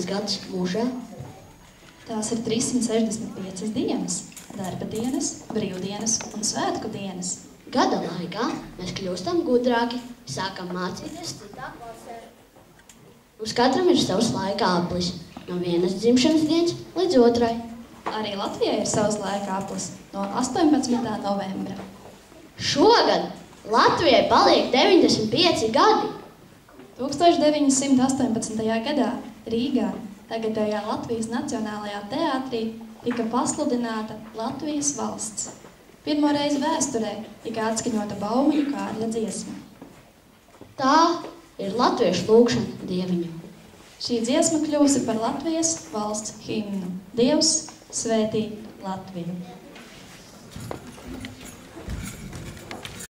gadus mūžā? Tās ir 365 dienas, darba dienas, brīvdienas un svētku dienas. Gada laikā mēs kļūstam gudrāki, sākam mācīties citā klasē. Mums katram ir savs laika aplis, no vienas dzimšanas dienas līdz otrai. Arī Latvijai ir savs laika aplis, no 18. novembra. Šogad Latvijai paliek 95 gadi. 1918. gadā Rīgā, tagadējā Latvijas Nacionālajā teātrī, tika pasludināta Latvijas valsts. Pirmo reizi vēsturē tika atskaņota Baumiņu Kārļa dziesma. Tā ir latviešu lūgšana Dieviņu. Šī dziesma kļūsi par Latvijas valsts himnu. Dievs svētī Latviju!